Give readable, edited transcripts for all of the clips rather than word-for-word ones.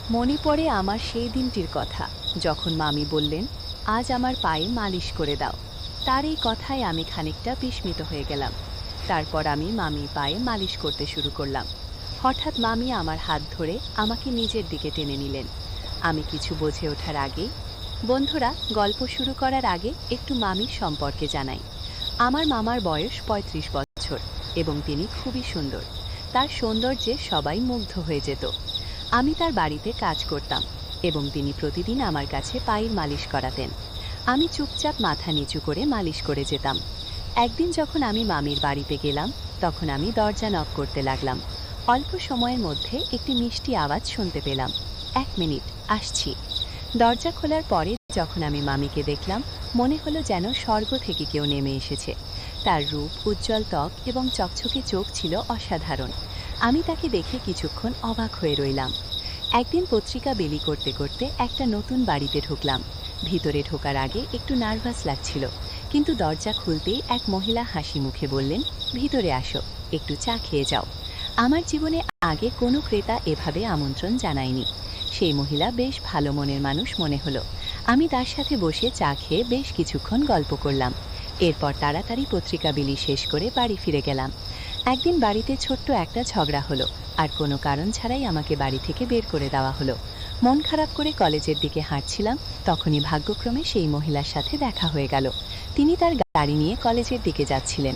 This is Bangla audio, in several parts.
মনে পড়ে আমার সেই দিনটির কথা, যখন মামি বললেন, আজ আমার পায়ে মালিশ করে দাও। তার এই কথায় আমি খানিকটা বিস্মিত হয়ে গেলাম। তারপর আমি মামির পায়ে মালিশ করতে শুরু করলাম। হঠাৎ মামি আমার হাত ধরে আমাকে নিজের দিকে টেনে নিলেন। আমি কিছু বুঝে ওঠার আগেই, বন্ধুরা, গল্প শুরু করার আগে একটু মামির সম্পর্কে জানাই। আমার মামার বয়স ৩৫ বছর এবং তিনি খুবই সুন্দর। তার সৌন্দর্যে সবাই মুগ্ধ হয়ে যেত। আমি তার বাড়িতে কাজ করতাম এবং তিনি প্রতিদিন আমার কাছে পায়ের মালিশ করাতেন। আমি চুপচাপ মাথা নিচু করে মালিশ করে যেতাম। একদিন যখন আমি মামির বাড়িতে গেলাম, তখন আমি দরজা নক করতে লাগলাম। অল্প সময়ের মধ্যে একটি মিষ্টি আওয়াজ শুনতে পেলাম, ১ মিনিট, আসছি। দরজা খোলার পরে যখন আমি মামিকে দেখলাম, মনে হলো যেন স্বর্গ থেকে কেউ নেমে এসেছে। তার রূপ, উজ্জ্বল ত্বক এবং চকচকে চোখ ছিল অসাধারণ। আমি তাকে দেখে কিছুক্ষণ অবাক হয়ে রইলাম। একদিন পত্রিকা বিলি করতে করতে একটা নতুন বাড়িতে ঢুকলাম। ভিতরে ঢোকার আগে একটু নার্ভাস লাগছিল, কিন্তু দরজা খুলতেই এক মহিলা হাসি মুখে বললেন, ভিতরে আসো, একটু চা খেয়ে যাও। আমার জীবনে আগে কোনো ক্রেতা এভাবে আমন্ত্রণ জানায়নি। সেই মহিলা বেশ ভালো মনের মানুষ মনে হলো। আমি তার সাথে বসে চা খেয়ে বেশ কিছুক্ষণ গল্প করলাম। এরপর তাড়াতাড়ি পত্রিকা বিলি শেষ করে বাড়ি ফিরে গেলাম। একদিন বাড়িতে ছোট্ট একটা ঝগড়া হলো, আর কোনো কারণ ছাড়াই আমাকে বাড়ি থেকে বের করে দেওয়া হলো। মন খারাপ করে কলেজের দিকে হাঁটছিলাম, তখনই ভাগ্যক্রমে সেই মহিলার সাথে দেখা হয়ে গেল। তিনি তার গাড়ি নিয়ে কলেজের দিকে যাচ্ছিলেন।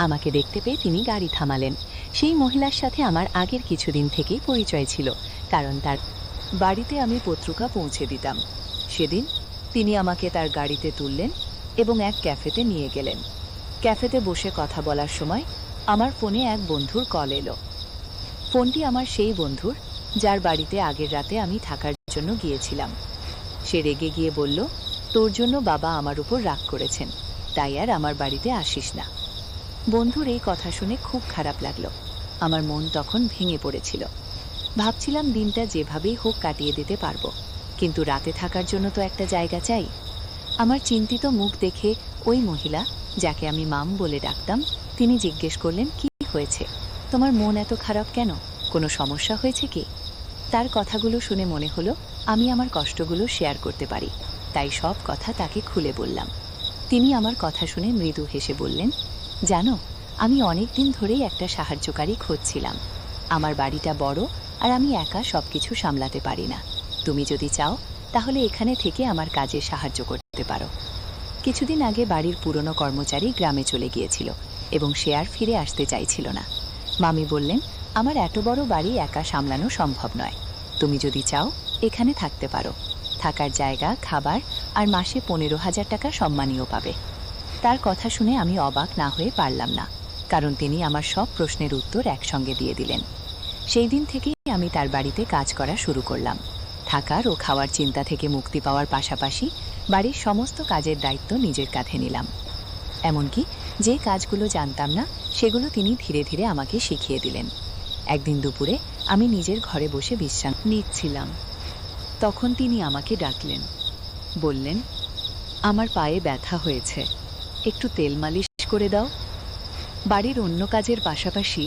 আমাকে দেখতে পেয়ে তিনি গাড়ি থামালেন। সেই মহিলার সাথে আমার আগের কিছুদিন থেকেই পরিচয় ছিল, কারণ তার বাড়িতে আমি পত্রিকা পৌঁছে দিতাম। সেদিন তিনি আমাকে তার গাড়িতে তুললেন এবং এক ক্যাফেতে নিয়ে গেলেন। ক্যাফেতে বসে কথা বলার সময় আমার ফোনে এক বন্ধুর কল এলো। ফোনটি আমার সেই বন্ধুর, যার বাড়িতে আগের রাতে আমি থাকার জন্য গিয়েছিলাম। সে রেগে গিয়ে বলল, তোর জন্য বাবা আমার উপর রাগ করেছেন, তাই আর আমার বাড়িতে আসিস না। বন্ধুর এই কথা শুনে খুব খারাপ লাগলো। আমার মন তখন ভেঙে পড়েছিল। ভাবছিলাম দিনটা যেভাবেই হোক কাটিয়ে দিতে পারবো, কিন্তু রাতে থাকার জন্য তো একটা জায়গা চাই। আমার চিন্তিত মুখ দেখে ওই মহিলা, যাকে আমি মাম বলে ডাকতাম, তিনি জিজ্ঞেস করলেন, কি হয়েছে, তোমার মন এত খারাপ কেন, কোনো সমস্যা হয়েছে কি? তার কথাগুলো শুনে মনে হলো আমি আমার কষ্টগুলো শেয়ার করতে পারি, তাই সব কথা তাকে খুলে বললাম। তিনি আমার কথা শুনে মৃদু হেসে বললেন, জানো, আমি অনেক দিন ধরেই একটা সাহায্যকারী খুঁজছিলাম। আমার বাড়িটা বড় আর আমি একা সবকিছু সামলাতে পারি না। তুমি যদি চাও তাহলে এখানে থেকে আমার কাজে সাহায্য করতে পারো। কিছুদিন আগে বাড়ির পুরনো কর্মচারী গ্রামে চলে গিয়েছিল এবং সে আর ফিরে আসতে চাইছিল না। মামি বললেন, আমার এত বড় বাড়ি একা সামলানো সম্ভব নয়। তুমি যদি চাও এখানে থাকতে পারো। থাকার জায়গা, খাবার আর মাসে 15,000 টাকা সম্মানীয় পাবে। তার কথা শুনে আমি অবাক না হয়ে পারলাম না, কারণ তিনি আমার সব প্রশ্নের উত্তর একসঙ্গে দিয়ে দিলেন। সেই দিন থেকেই আমি তার বাড়িতে কাজ করা শুরু করলাম। থাকার ও খাওয়ার চিন্তা থেকে মুক্তি পাওয়ার পাশাপাশি বাড়ির সমস্ত কাজের দায়িত্ব নিজের কাঁধে নিলাম। এমনকি যে কাজগুলো জানতাম না সেগুলো তিনি ধীরে ধীরে আমাকে শিখিয়ে দিলেন। একদিন দুপুরে আমি নিজের ঘরে বসে বিশ্রাম নিচ্ছিলাম। তখন তিনি আমাকে ডাকলেন, বললেন, আমার পায়ে ব্যথা হয়েছে, একটু তেল মালিশ করে দাও। বাড়ির অন্য কাজের পাশাপাশি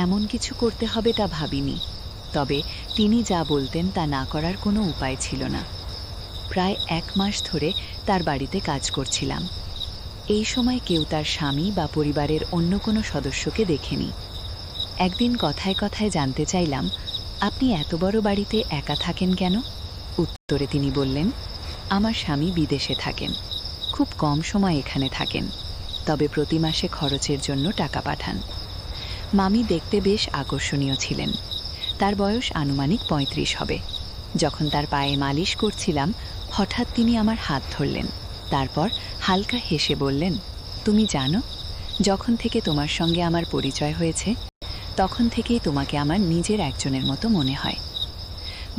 এমন কিছু করতে হবে তা ভাবিনি, তবে তিনি যা বলতেন তা না করার কোনো উপায় ছিল না। প্রায় 1 মাস ধরে তার বাড়িতে কাজ করছিলাম। এই সময় কেউ তার স্বামী বা পরিবারের অন্য কোনো সদস্যকে দেখেনি। একদিন কথায় কথায় জানতে চাইলাম, আপনি এত বড় বাড়িতে একা থাকেন কেন? উত্তরে তিনি বললেন, আমার স্বামী বিদেশে থাকেন, খুব কম সময় এখানে থাকেন, তবে প্রতি মাসে খরচের জন্য টাকা পাঠান। মামি দেখতে বেশ আকর্ষণীয় ছিলেন। তার বয়স আনুমানিক 35 হবে। যখন তার পায়ে মালিশ করছিলাম, হঠাৎ তিনি আমার হাত ধরলেন। তারপর হালকা হেসে বললেন, তুমি জানো, যখন থেকে তোমার সঙ্গে আমার পরিচয় হয়েছে, তখন থেকেই তোমাকে আমার নিজের একজনের মতো মনে হয়।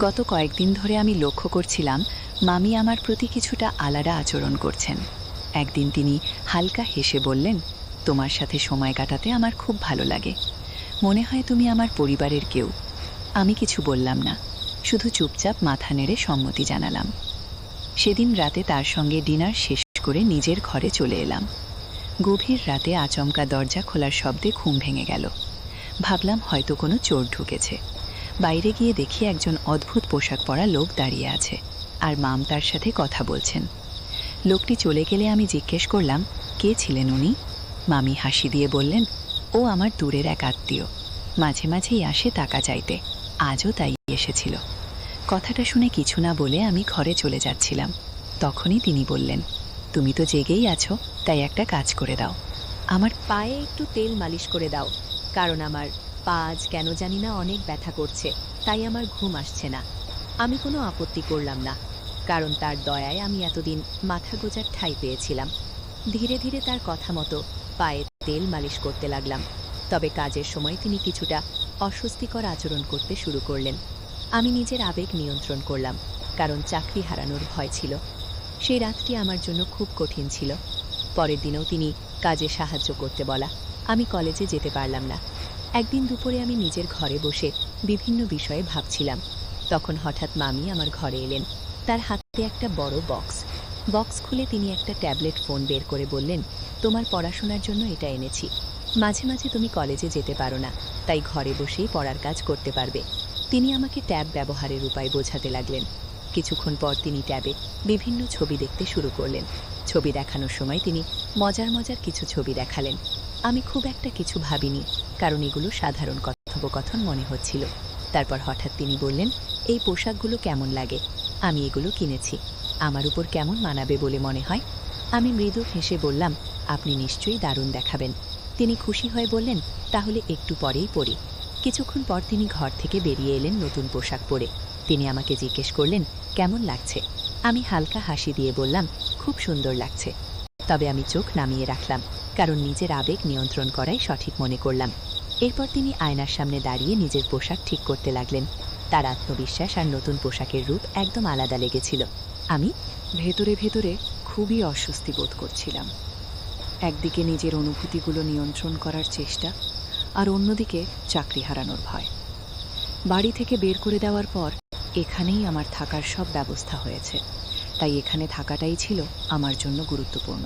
গত কয়েকদিন ধরে আমি লক্ষ্য করছিলাম মামি আমার প্রতি কিছুটা আলাদা আচরণ করছেন। একদিন তিনি হালকা হেসে বললেন, তোমার সাথে সময় কাটাতে আমার খুব ভালো লাগে, মনে হয় তুমি আমার পরিবারের কেউ। আমি কিছু বললাম না, শুধু চুপচাপ মাথা নেড়ে সম্মতি জানালাম। সেদিন রাতে তার সঙ্গে ডিনার শেষ করে নিজের ঘরে চলে এলাম। গভীর রাতে আচমকা দরজা খোলার শব্দে ঘুম ভেঙে গেল। ভাবলাম হয়তো কোনো চোর ঢুকেছে। বাইরে গিয়ে দেখি একজন অদ্ভুত পোশাক পরা লোক দাঁড়িয়ে আছে, আর মাম তার সাথে কথা বলছেন। লোকটি চলে গেলে আমি জিজ্ঞেস করলাম, কে ছিলেন উনি? মামি হাসি দিয়ে বললেন, ও আমার দূরের এক আত্মীয়, মাঝে মাঝেই আসে টাকা চাইতে, আজও তাই এসেছিল। কথাটা শুনে কিছু না বলে আমি ঘরে চলে যাচ্ছিলাম। তখনই তিনি বললেন, তুমি তো জেগেই আছো, তাই একটা কাজ করে দাও, আমার পায়ে একটু তেল মালিশ করে দাও, কারণ আমার পা আজ কেন জানি না অনেক ব্যথা করছে, তাই আমার ঘুম আসছে না। আমি কোনো আপত্তি করলাম না, কারণ তার দয়ায় আমি এতদিন মাথা গোজার ঠাঁই পেয়েছিলাম। ধীরে ধীরে তার কথা মতো পায়ে তেল মালিশ করতে লাগলাম। তবে কাজের সময় তিনি কিছুটা অস্বস্তিকর আচরণ করতে শুরু করলেন। আমি নিজের আবেগ নিয়ন্ত্রণ করলাম, কারণ চাকরি হারানোর ভয় ছিল। সেই রাতটি আমার জন্য খুব কঠিন ছিল। পরের দিনেও তিনি কাজে সাহায্য করতে বলা, আমি কলেজে যেতে পারলাম না। একদিন দুপুরে আমি নিজের ঘরে বসে বিভিন্ন বিষয়ে ভাবছিলাম। তখন হঠাৎ মামি আমার ঘরে এলেন। তার হাতে একটা বড় বক্স খুলে তিনি একটা ট্যাবলেট ফোন বের করে বললেন, তোমার পড়াশোনার জন্য এটা এনেছি। মাঝে মাঝে তুমি কলেজে যেতে পারো না, তাই ঘরে বসেই পড়ার কাজ করতে পারবে। তিনি আমাকে ট্যাব ব্যবহারের উপায় বোঝাতে লাগলেন। কিছুক্ষণ পর তিনি ট্যাবে বিভিন্ন ছবি দেখতে শুরু করলেন। ছবি দেখানোর সময় তিনি মজার মজার কিছু ছবি দেখালেন। আমি খুব একটা কিছু ভাবিনি, কারণ এগুলো সাধারণ কথোপকথন মনে হচ্ছিল। তারপর হঠাৎ তিনি বললেন, এই পোশাকগুলো কেমন লাগে? আমি এগুলো কিনেছি, আমার উপর কেমন মানাবে বলে মনে হয়? আমি মৃদু হেসে বললাম, আপনি নিশ্চয়ই দারুণ দেখাবেন। তিনি খুশি হয়ে বললেন, তাহলে একটু পরেই পরি। কিছুক্ষণ পর তিনি ঘর থেকে বেরিয়ে এলেন নতুন পোশাক পরে। তিনি আমাকে জিজ্ঞেস করলেন, কেমন লাগছে? আমি হালকা হাসি দিয়ে বললাম, খুব সুন্দর লাগছে। তবে আমি চোখ নামিয়ে রাখলাম, কারণ নিজের আবেগ নিয়ন্ত্রণ করাই সঠিক মনে করলাম। এরপর তিনি আয়নার সামনে দাঁড়িয়ে নিজের পোশাক ঠিক করতে লাগলেন। তার আত্মবিশ্বাস আর নতুন পোশাকের রূপ একদম আলাদা লেগেছিল। আমি ভেতরে ভেতরে খুবই অস্বস্তি বোধ করছিলাম। একদিকে নিজের অনুভূতিগুলো নিয়ন্ত্রণ করার চেষ্টা, আর অন্যদিকে চাকরি হারানোর ভয়। বাড়ি থেকে বের করে দেওয়ার পর এখানেই আমার থাকার সব ব্যবস্থা হয়েছে, তাই এখানে থাকাটাই ছিল আমার জন্য গুরুত্বপূর্ণ।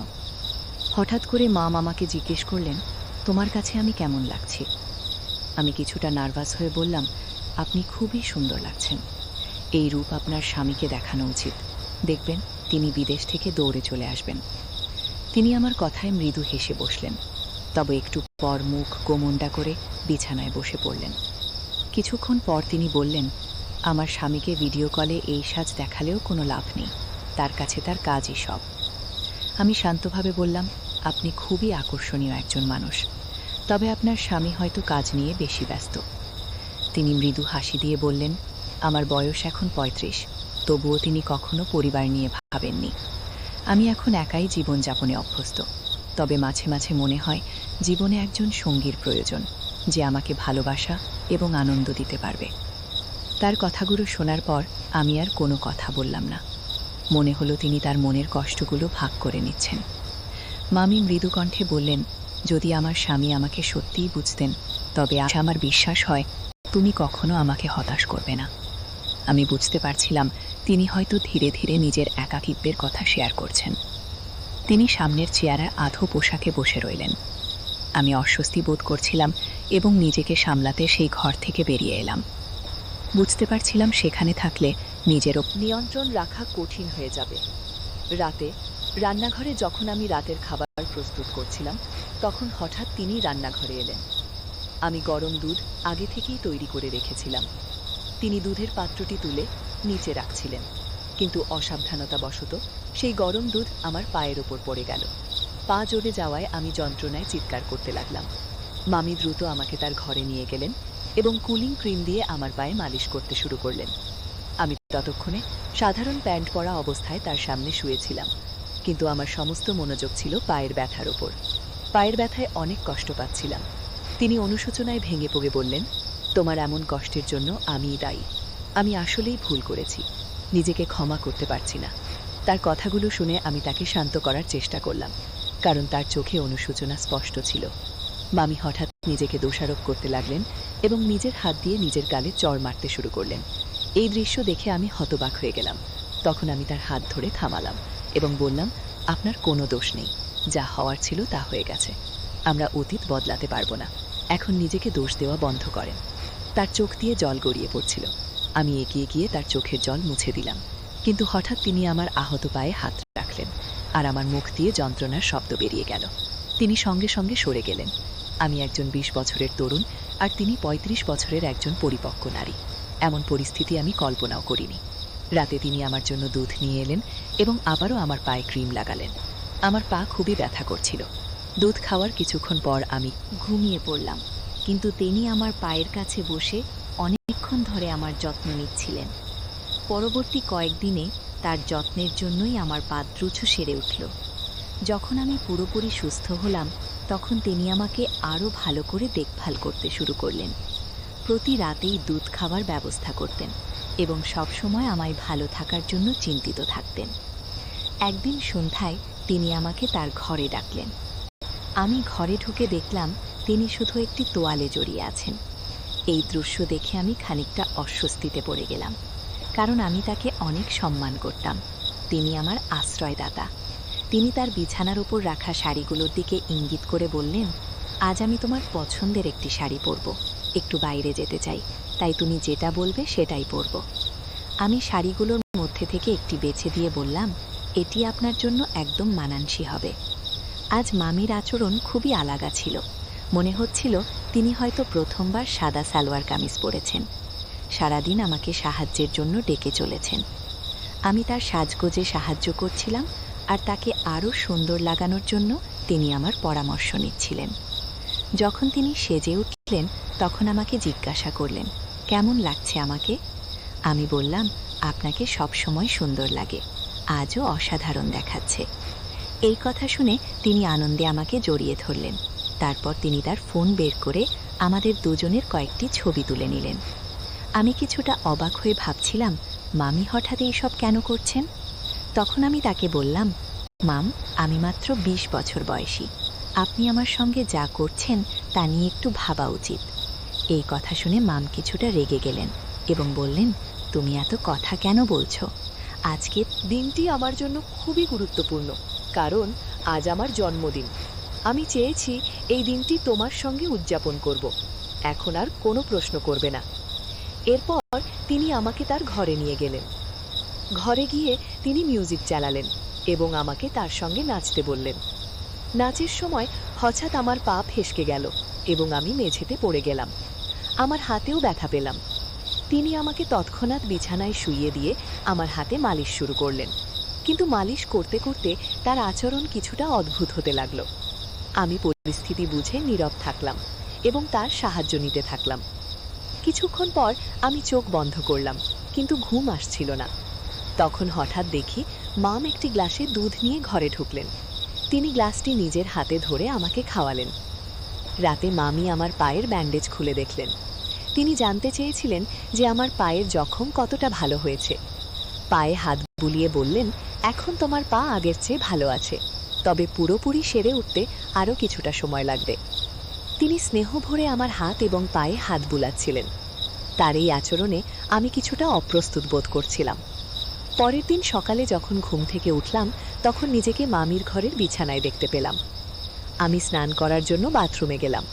হঠাৎ করে মাম আমাকে জিজ্ঞেস করলেন, তোমার কাছে আমি কেমন লাগছি? আমি কিছুটা নার্ভাস হয়ে বললাম, আপনি খুবই সুন্দর লাগছেন। এই রূপ আপনার স্বামীকে দেখানো উচিত, দেখবেন তিনি বিদেশ থেকে দৌড়ে চলে আসবেন। তিনি আমার কথায় মৃদু হেসে বসলেন, তবে একটু পর মুখ গোমণ্ডা করে বিছানায় বসে পড়লেন। কিছুক্ষণ পর তিনি বললেন, আমার স্বামীকে ভিডিও কলে এই সাজ দেখালেও কোনো লাভ নেই, তার কাছে তার কাজই সব। আমি শান্তভাবে বললাম, আপনি খুবই আকর্ষণীয় একজন মানুষ, তবে আপনার স্বামী হয়তো কাজ নিয়ে বেশি ব্যস্ত। তিনি মৃদু হাসি দিয়ে বললেন, আমার বয়স এখন ৩৫, তবুও তিনি কখনো পরিবার নিয়ে ভাবেননি। আমি এখন একাই জীবনযাপনে অভ্যস্ত, তবে মাঝে মাঝে মনে হয় জীবনে একজন সঙ্গীর প্রয়োজন, যে আমাকে ভালোবাসা এবং আনন্দ দিতে পারবে। তার কথাগুলো শোনার পর আমি আর কোনো কথা বললাম না। মনে হলো তিনি তার মনের কষ্টগুলো ভাগ করে নিচ্ছেন। মামি মৃদু কণ্ঠে বললেন, যদি আমার স্বামী আমাকে সত্যিই বুঝতেন, তবে আমার বিশ্বাস হয় তুমি কখনো আমাকে হতাশ করবে না। আমি বুঝতে পারছিলাম তিনি হয়তো ধীরে ধীরে নিজের একাকিত্বের কথা শেয়ার করছেন। তিনি সামনের চেয়ারে আধো পোশাকে বসে রইলেন। আমি অস্বস্তি বোধ করছিলাম এবং নিজেকে সামলাতে সেই ঘর থেকে বেরিয়ে এলাম। বুঝতে পারছিলাম সেখানে থাকলে নিজেরও নিয়ন্ত্রণ রাখা কঠিন হয়ে যাবে। রাতে রান্নাঘরে যখন আমি রাতের খাবার প্রস্তুত করছিলাম, তখন হঠাৎ তিনি রান্নাঘরে এলেন। আমি গরম দুধ আগে থেকেই তৈরি করে রেখেছিলাম। তিনি দুধের পাত্রটি তুলে নিচে রাখছিলেন, কিন্তু অসাবধানতাবশত সেই গরম দুধ আমার পায়ের ওপর পড়ে গেল। পা জ্বলে যাওয়ায় আমি যন্ত্রণায় চিৎকার করতে লাগলাম। মামি দ্রুত আমাকে তার ঘরে নিয়ে গেলেন এবং কুলিং ক্রিম দিয়ে আমার পায়ে মালিশ করতে শুরু করলেন। আমি ততক্ষণে সাধারণ প্যান্ট পরা অবস্থায় তার সামনে শুয়েছিলাম, কিন্তু আমার সমস্ত মনোযোগ ছিল পায়ের ব্যথার ওপর। পায়ের ব্যথায় অনেক কষ্ট পাচ্ছিলাম। তিনি অনুশোচনায় ভেঙে পড়ে বললেন, তোমার এমন কষ্টের জন্য আমিই দায়ী। আমি আসলেই ভুল করেছি, নিজেকে ক্ষমা করতে পারছি না। তার কথাগুলো শুনে আমি তাকে শান্ত করার চেষ্টা করলাম, কারণ তার চোখে অনুশোচনা স্পষ্ট ছিল। মামি হঠাৎ নিজেকে দোষারোপ করতে লাগলেন এবং নিজের হাত দিয়ে নিজের গালে চড় মারতে শুরু করলেন। এই দৃশ্য দেখে আমি হতবাক হয়ে গেলাম। তখন আমি তার হাত ধরে থামালাম এবং বললাম, আপনার কোনো দোষ নেই, যা হওয়ার ছিল তা হয়ে গেছে। আমরা অতীত বদলাতে পারবো না, এখন নিজেকে দোষ দেওয়া বন্ধ করেন। তার চোখ দিয়ে জল গড়িয়ে পড়ছিল। আমি এগিয়ে গিয়ে তার চোখের জল মুছে দিলাম, কিন্তু হঠাৎ তিনি আমার আহত পায়ে হাত রাখলেন আর আমার মুখ দিয়ে যন্ত্রণার শব্দ বেরিয়ে গেল। তিনি সঙ্গে সঙ্গে সরে গেলেন। আমি একজন 20 বছরের তরুণ আর তিনি 35 বছরের একজন পরিপক্ক নারী। এমন পরিস্থিতি আমি কল্পনাও করিনি। রাতে তিনি আমার জন্য দুধ নিয়ে এলেন এবং আবারও আমার পায়ে ক্রিম লাগালেন। আমার পা খুবই ব্যথা করছিল। দুধ খাওয়ার কিছুক্ষণ পর আমি ঘুমিয়ে পড়লাম, কিন্তু তিনি আমার পায়ের কাছে বসে অনেকক্ষণ ধরে আমার যত্ন নিচ্ছিলেন। পরবর্তী কয়েকদিনে তার যত্নের জন্যই আমার পা দ্রুত সেরে উঠল। যখন আমি পুরোপুরি সুস্থ হলাম, তখন তিনি আমাকে আরও ভালো করে দেখভাল করতে শুরু করলেন। প্রতি রাতেই দুধ খাওয়ার ব্যবস্থা করতেন এবং সবসময় আমায় ভালো থাকার জন্য চিন্তিত থাকতেন। একদিন সন্ধ্যায় তিনি আমাকে তার ঘরে ডাকলেন। আমি ঘরে ঢুকে দেখলাম তিনি শুধু একটি তোয়ালে জড়িয়ে আছেন। এই দৃশ্য দেখে আমি খানিকটা অস্বস্তিতে পড়ে গেলাম, কারণ আমি তাকে অনেক সম্মান করতাম। তিনি আমার আশ্রয়দাতা। তিনি তার বিছানার উপর রাখা শাড়িগুলোর দিকে ইঙ্গিত করে বললেন, আজ আমি তোমার পছন্দের একটি শাড়ি পরব, একটু বাইরে যেতে চাই, তাই তুমি যেটা বলবে সেটাই পরব। আমি শাড়িগুলোর মধ্যে থেকে একটি বেছে দিয়ে বললাম, এটি আপনার জন্য একদম মানানসই হবে। আজ মামির আচরণ খুবই আলাদা ছিল। মনে হচ্ছিল তিনি হয়তো প্রথমবার সাদা সালোয়ার কামিজ পরেছেন। সারাদিন আমাকে সাহায্যের জন্য ডেকে চলেছেন। আমি তার সাজগোজে সাহায্য করছিলাম আর তাকে আরও সুন্দর লাগানোর জন্য তিনি আমার পরামর্শ নিচ্ছিলেন। যখন তিনি সেজে উঠলেন, তখন আমাকে জিজ্ঞাসা করলেন, কেমন লাগছে আমাকে? আমি বললাম, আপনাকে সবসময় সুন্দর লাগে, আজও অসাধারণ দেখাচ্ছে। এই কথা শুনে তিনি আনন্দে আমাকে জড়িয়ে ধরলেন। তারপর তিনি তার ফোন বের করে আমাদের দুজনের কয়েকটি ছবি তুলে নিলেন। আমি কিছুটা অবাক হয়ে ভাবছিলাম, মামি হঠাৎ এইসব কেন করছেন? তখন আমি তাকে বললাম, মাম, আমি মাত্র 20 বছর বয়সী। আপনি আমার সঙ্গে যা করছেন তা নিয়ে একটু ভাবা উচিত। এই কথা শুনে মাম কিছুটা রেগে গেলেন এবং বললেন, তুমি এত কথা কেন বলছো? আজকের দিনটি আমার জন্য খুবই গুরুত্বপূর্ণ, কারণ আজ আমার জন্মদিন। আমি চেয়েছি এই দিনটি তোমার সঙ্গে উদযাপন করব। এখন আর কোনো প্রশ্ন করবে না। এরপর তিনি আমাকে তার ঘরে নিয়ে গেলেন। ঘরে গিয়ে তিনি মিউজিক চালালেন এবং আমাকে তার সঙ্গে নাচতে বললেন। নাচের সময় হঠাৎ আমার পা ফেসকে গেল এবং আমি মেঝেতে পড়ে গেলাম। আমার হাতেও ব্যথা পেলাম। তিনি আমাকে তৎক্ষণাৎ বিছানায় শুইয়ে দিয়ে আমার হাতে মালিশ শুরু করলেন, কিন্তু মালিশ করতে করতে তার আচরণ কিছুটা অদ্ভুত হতে লাগলো। আমি পরিস্থিতি বুঝে নীরব থাকলাম এবং তার সাহায্য নিতে থাকলাম। কিছুক্ষণ পর আমি চোখ বন্ধ করলাম, কিন্তু ঘুম আসছিল না। তখন হঠাৎ দেখি মাম একটি গ্লাসে দুধ নিয়ে ঘরে ঢুকলেন। তিনি গ্লাসটি নিজের হাতে ধরে আমাকে খাওয়ালেন। রাতে মামি আমার পায়ের ব্যান্ডেজ খুলে দেখলেন। তিনি জানতে চেয়েছিলেন যে আমার পায়ের জখম কতটা ভালো হয়েছে। পায়ে হাত বুলিয়ে বললেন, এখন তোমার পা আগের চেয়ে ভালো আছে, তবে পুরোপুরি সেরে উঠতে আরও কিছুটা সময় লাগবে। তিনি স্নেহ ভরে আমার হাত এবং পায়ে হাত বুলাচ্ছিলেন। তার এই আচরণে আমি কিছুটা অপ্রস্তুত বোধ করছিলাম। পরের দিন সকালে যখন ঘুম থেকে উঠলাম, তখন নিজেকে মামির ঘরের বিছানায় দেখতে পেলাম। আমি স্নান করার জন্য বাথরুমে গেলাম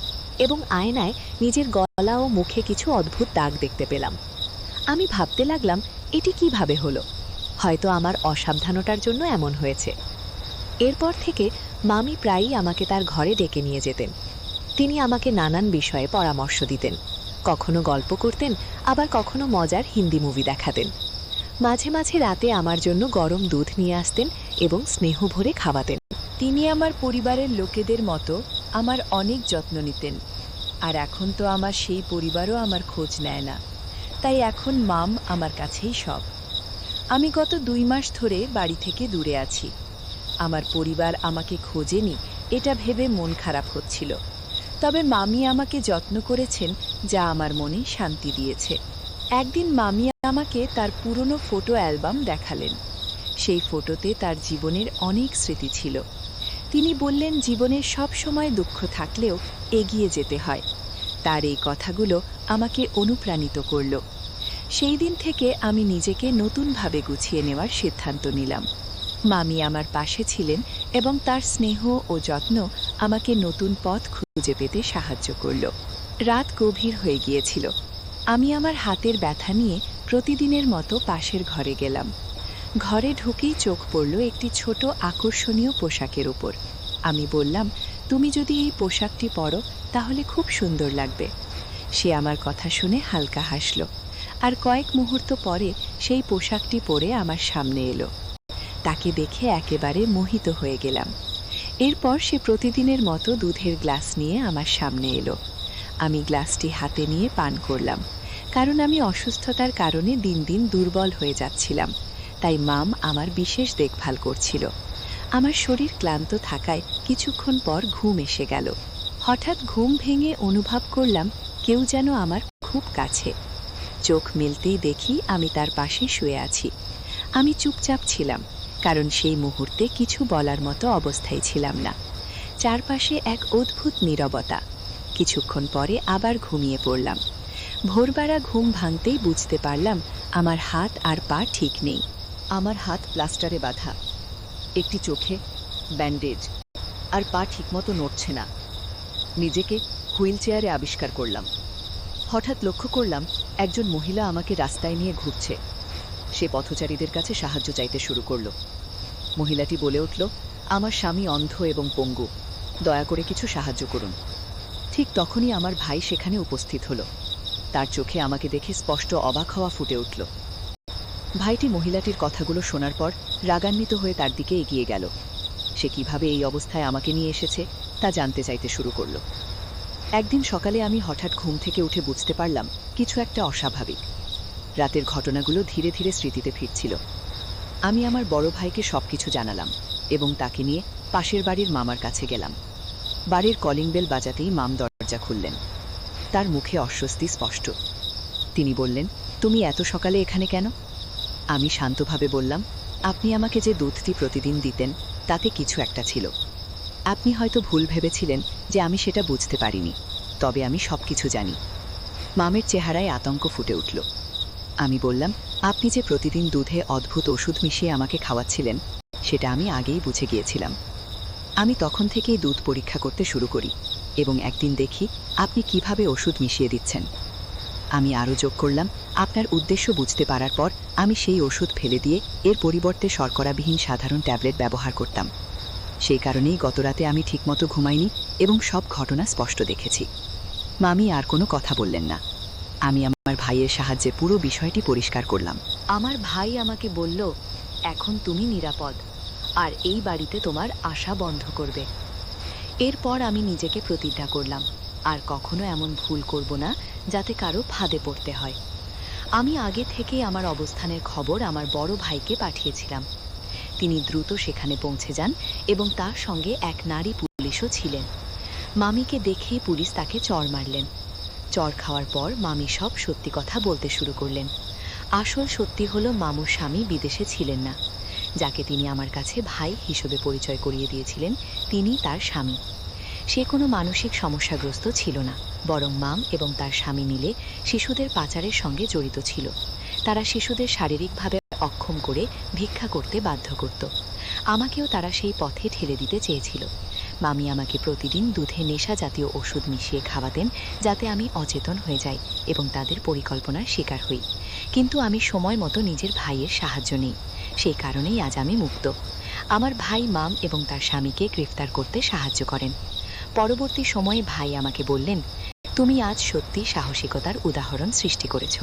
এবং আয়নায় নিজের গলা ও মুখে কিছু অদ্ভুত দাগ দেখতে পেলাম। আমি ভাবতে লাগলাম, এটি কিভাবে হলো? হয়তো আমার অসাবধানতার জন্য এমন হয়েছে। এরপর থেকে মামি প্রায়ই আমাকে তার ঘরে ডেকে নিয়ে যেতেন। তিনি আমাকে নানান বিষয়ে পরামর্শ দিতেন, কখনো গল্প করতেন, আবার কখনো মজার হিন্দি মুভি দেখাতেন। মাঝে মাঝে রাতে আমার জন্য গরম দুধ নিয়ে আসতেন এবং স্নেহ ভরে খাওয়াতেন। তিনি আমার পরিবারের লোকেদের মতো আমার অনেক যত্ন নিতেন। আর এখন তো আমার সেই পরিবারও আমার খোঁজ নেয় না, তাই এখন মাম আমার কাছেই সব। আমি গত 2 মাস ধরে বাড়ি থেকে দূরে আছি। আমার পরিবার আমাকে খোঁজেনি, এটা ভেবে মন খারাপ হচ্ছিল। তবে মামি আমাকে যত্ন করেছেন, যা আমার মনে শান্তি দিয়েছে। একদিন মামি আমাকে তার পুরনো ফটো অ্যালবাম দেখালেন। সেই ফটোতে তার জীবনের অনেক স্মৃতি ছিল। তিনি বললেন, জীবনের সব সময় দুঃখ থাকলেও এগিয়ে যেতে হয়। তার এই কথাগুলো আমাকে অনুপ্রাণিত করল। সেই দিন থেকে আমি নিজেকে নতুনভাবে গুছিয়ে নেওয়ার সিদ্ধান্ত নিলাম। মামি আমার পাশে ছিলেন এবং তার স্নেহ ও যত্ন আমাকে নতুন পথ খুঁজে পেতে সাহায্য করল। রাত গভীর হয়ে গিয়েছিল। আমি আমার হাতের ব্যথা নিয়ে প্রতিদিনের মতো পাশের ঘরে গেলাম। ঘরে ঢুকেই চোখ পড়ল একটি ছোট আকর্ষণীয় পোশাকের উপর। আমি বললাম, তুমি যদি এই পোশাকটি পরো তাহলে খুব সুন্দর লাগবে। সে আমার কথা শুনে হালকা হাসল, আর কয়েক মুহূর্ত পরে সেই পোশাকটি পরে আমার সামনে এলো। তাকে দেখে একেবারে মোহিত হয়ে গেলাম। এরপর সে প্রতিদিনের মতো দুধের গ্লাস নিয়ে আমার সামনে এলো। আমি গ্লাসটি হাতে নিয়ে পান করলাম, কারণ আমি অসুস্থতার কারণে দিন দিন দুর্বল হয়ে যাচ্ছিলাম। তাই মাম আমার বিশেষ দেখভাল করছিল। আমার শরীর ক্লান্ত থাকায় কিছুক্ষণ পর ঘুম এসে গেল। হঠাৎ ঘুম ভেঙে অনুভব করলাম কেউ যেন আমার খুব কাছে। চোখ মেলতেই দেখি আমি তার পাশে শুয়ে আছি। আমি চুপচাপ ছিলাম, কারণ সেই মুহূর্তে কিছু বলার মতো অবস্থায় ছিলাম না। চারপাশে এক অদ্ভুত নীরবতা। কিছুক্ষণ পরে আবার ঘুমিয়ে পড়লাম। ভোরবেলা ঘুম ভাঙতেই বুঝতে পারলাম আমার হাত আর পা ঠিক নেই। আমার হাত প্লাস্টারে বাঁধা, একটি চোখে ব্যান্ডেজ, আর পা ঠিকমতো নড়ছে না। নিজেকে হুইল চেয়ারে আবিষ্কার করলাম। হঠাৎ লক্ষ্য করলাম একজন মহিলা আমাকে রাস্তায় নিয়ে ঘুরছে। সে পথচারীদের কাছে সাহায্য চাইতে শুরু করল। মহিলাটি বলে উঠল, আমার স্বামী অন্ধ এবং পঙ্গু, দয়া করে কিছু সাহায্য করুন। ঠিক তখনই আমার ভাই সেখানে উপস্থিত হলো। তার চোখে আমাকে দেখে স্পষ্ট অবাক হওয়া ফুটে উঠল। ভাইটি মহিলাটির কথাগুলো শোনার পর রাগান্বিত হয়ে তার দিকে এগিয়ে গেল। সে কিভাবে এই অবস্থায় আমাকে নিয়ে এসেছে তা জানতে চাইতে শুরু করল। একদিন সকালে আমি হঠাৎ ঘুম থেকে উঠে বুঝতে পারলাম কিছু একটা অস্বাভাবিক। রাতের ঘটনাগুলো ধীরে ধীরে স্মৃতিতে ফিরছিল। আমি আমার বড় ভাইকে সবকিছু জানালাম এবং তাকে নিয়ে পাশের বাড়ির মামার কাছে গেলাম। বাড়ির কলিং বেল বাজাতেই মাম দরজা খুললেন। তার মুখে অস্বস্তি স্পষ্ট। তিনি বললেন, তুমি এত সকালে এখানে কেন? আমি শান্তভাবে বললাম, আপনি আমাকে যে দুধটি প্রতিদিন দিতেন তাতে কিছু একটা ছিল। আপনি হয়তো ভুল ভেবেছিলেন যে আমি সেটা বুঝতে পারিনি, তবে আমি সবকিছু জানি। মামের চেহারায় আতঙ্ক ফুটে উঠল। আমি বললাম, আপনি যে প্রতিদিন দুধে অদ্ভুত ওষুধ মিশিয়ে আমাকে খাওয়াচ্ছিলেন সেটা আমি আগেই বুঝে গিয়েছিলাম। আমি তখন থেকেই দুধ পরীক্ষা করতে শুরু করি এবং একদিন দেখি আপনি কিভাবে ওষুধ মিশিয়ে দিচ্ছেন। আমি আরও যোগ করলাম, আপনার উদ্দেশ্য বুঝতে পারার পর আমি সেই ওষুধ ফেলে দিয়ে এর পরিবর্তে শর্করাবিহীন সাধারণ ট্যাবলেট ব্যবহার করতাম। সেই কারণেই গতরাতে আমি ঠিকমতো ঘুমাইনি এবং সব ঘটনা স্পষ্ট দেখেছি। মামি আর কোনো কথা বললেন না। আমি আমার ভাইয়ের সাহায্যে পুরো বিষয়টি পরিষ্কার করলাম। আমার ভাই আমাকে বলল, এখন তুমি নিরাপদ, আর এই বাড়িতে তোমার আশা বন্ধ করবে। এরপর আমি নিজেকে প্রতিজ্ঞা করলাম আর কখনো এমন ভুল করব না যাতে কারো ফাঁদে পড়তে হয়। আমি আগে থেকেই আমার অবস্থানের খবর আমার বড় ভাইকে পাঠিয়েছিলাম। তিনি দ্রুত সেখানে পৌঁছে যান এবং তার সঙ্গে এক নারী পুলিশও ছিলেন। মামিকে দেখেই পুলিশ তাকে চড় মারলেন। চড় খাওয়ার পর মামি সব সত্যি কথা বলতে শুরু করলেন। আসল সত্যি হলো মামুর স্বামী বিদেশে ছিলেন না। যাকে তিনি আমার কাছে ভাই হিসেবে পরিচয় করিয়ে দিয়েছিলেন তিনি তার স্বামী। সে কোনো মানসিক সমস্যাগ্রস্ত ছিল না, বরং মাম এবং তার স্বামী মিলে শিশুদের পাচারের সঙ্গে জড়িত ছিল। তারা শিশুদের শারীরিকভাবে অক্ষম করে ভিক্ষা করতে বাধ্য করত। আমাকেও তারা সেই পথে ঠেলে দিতে চেয়েছিল। মামি আমাকে প্রতিদিন দুধে নেশা জাতীয় ওষুধ মিশিয়ে খাওয়াতেন যাতে আমি অচেতন হয়ে যাই এবং তাদের পরিকল্পনার শিকার হই। কিন্তু আমি সময় মতো নিজের ভাইয়ের সাহায্য নিই। সেই কারণেই আজ আমি মুক্ত। আমার ভাই মাম এবং তার স্বামীকে গ্রেফতার করতে সাহায্য করেন। পরবর্তী সময়ে ভাই আমাকে বললেন, তুমি আজ সত্যি সাহসিকতার উদাহরণ সৃষ্টি করেছ।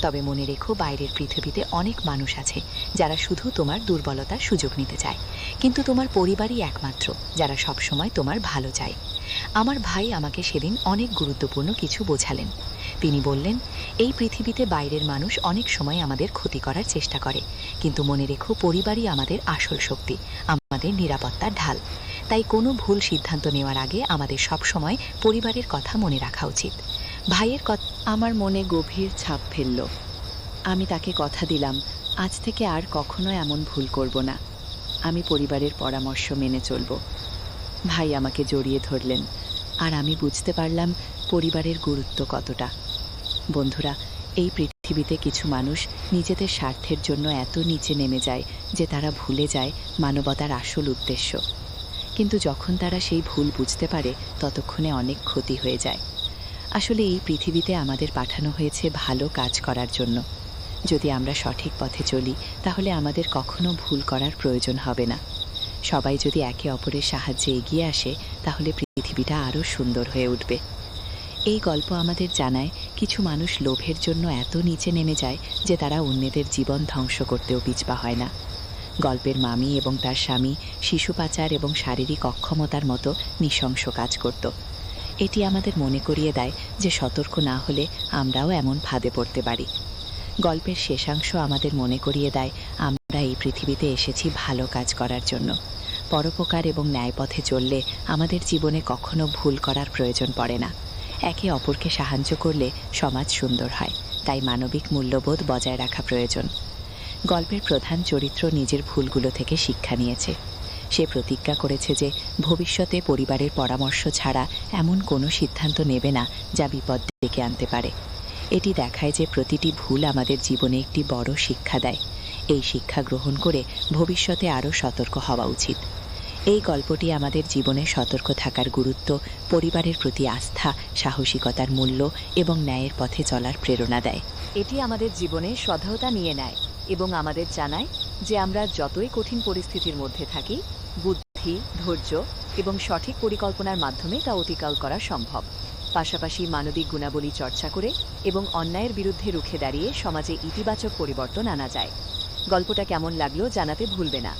তবে মনে রেখো, বাইরের পৃথিবীতে অনেক মানুষ আছে যারা শুধু তোমার দুর্বলতার সুযোগ নিতে চায়, কিন্তু তোমার পরিবারই একমাত্র যারা সবসময় তোমার ভালো চায়। আমার ভাই আমাকে সেদিন অনেক গুরুত্বপূর্ণ কিছু বোঝালেন। তিনি বললেন, এই পৃথিবীতে বাইরের মানুষ অনেক সময় আমাদের ক্ষতি করার চেষ্টা করে, কিন্তু মনে রেখো, পরিবারই আমাদের আসল শক্তি, আমাদের নিরাপত্তার ঢাল। তাই কোনো ভুল সিদ্ধান্ত নেওয়ার আগে আমাদের সব সময় পরিবারের কথা মনে রাখা উচিত। ভাইয়ের কথা আমার মনে গভীর ছাপ ফেলল। আমি তাকে কথা দিলাম, আজ থেকে আর কখনো এমন ভুল করব না। আমি পরিবারের পরামর্শ মেনে চলব। ভাই আমাকে জড়িয়ে ধরলেন, আর আমি বুঝতে পারলাম পরিবারের গুরুত্ব কতটা। বন্ধুরা, এই পৃথিবীতে কিছু মানুষ নিজেদের স্বার্থের জন্য এত নিচে নেমে যায় যে তারা ভুলে যায় মানবতার আসল উদ্দেশ্য। কিন্তু যখন তারা সেই ভুল বুঝতে পারে ততক্ষণে অনেক ক্ষতি হয়ে যায়। আসলে এই পৃথিবীতে আমাদের পাঠানো হয়েছে ভালো কাজ করার জন্য। যদি আমরা সঠিক পথে চলি তাহলে আমাদের কখনো ভুল করার প্রয়োজন হবে না। সবাই যদি একে অপরের সাহায্যে এগিয়ে আসে তাহলে পৃথিবীটা আরও সুন্দর হয়ে উঠবে। এই গল্প আমাদের জানায় কিছু মানুষ লোভের জন্য এত নিচে নেমে যায় যে তারা অন্যদের জীবন ধ্বংস করতেও পিছপা হয় না। গল্পের মামি এবং তার স্বামী শিশু পাচার এবং শারীরিক অক্ষমতার মতো নৃশংস কাজ করত। এটি আমাদের মনে করিয়ে দেয় যে সতর্ক না হলে আমরাও এমন ফাঁদে পড়তে পারি। গল্পের শেষাংশ আমাদের মনে করিয়ে দেয় আমরা এই পৃথিবীতে এসেছি ভালো কাজ করার জন্য। পরোপকার এবং ন্যায়পথে চললে আমাদের জীবনে কখনো ভুল করার প্রয়োজন পড়ে না। একে অপরকে সাহায্য করলে সমাজ সুন্দর হয়, তাই মানবিক মূল্যবোধ বজায় রাখা প্রয়োজন। গল্পের প্রধান চরিত্র নিজের ভুলগুলো থেকে শিক্ষা নিয়েছে। সে প্রতিজ্ঞা করেছে যে ভবিষ্যতে পরিবারের পরামর্শ ছাড়া এমন কোনো সিদ্ধান্ত নেবে না যা বিপদ ডেকে আনতে পারে। এটি দেখায় যে প্রতিটি ভুল আমাদের জীবনে একটি বড় শিক্ষা দেয়। এই শিক্ষা গ্রহণ করে ভবিষ্যতে আরও সতর্ক হওয়া উচিত। এই গল্পটি আমাদের জীবনে সতর্ক থাকার গুরুত্ব, পরিবারের প্রতি আস্থা, সাহসিকতার মূল্য এবং ন্যায়ের পথে চলার প্রেরণা দেয়। এটি আমাদের জীবনে সদয়তা নিয়ে নেয় এবং আমাদের জানায় যে আমরা যতই কঠিন পরিস্থিতির মধ্যে থাকি, বুদ্ধি, ধৈর্য এবং সঠিক পরিকল্পনার মাধ্যমে তা অতিক্রম করা সম্ভব। পাশাপাশি মানবিক গুণাবলী চর্চা করে এবং অন্যায়ের বিরুদ্ধে রুখে দাঁড়িয়ে সমাজে ইতিবাচক পরিবর্তন আনা যায়। গল্পটা কেমন লাগলো জানাতে ভুলবে না।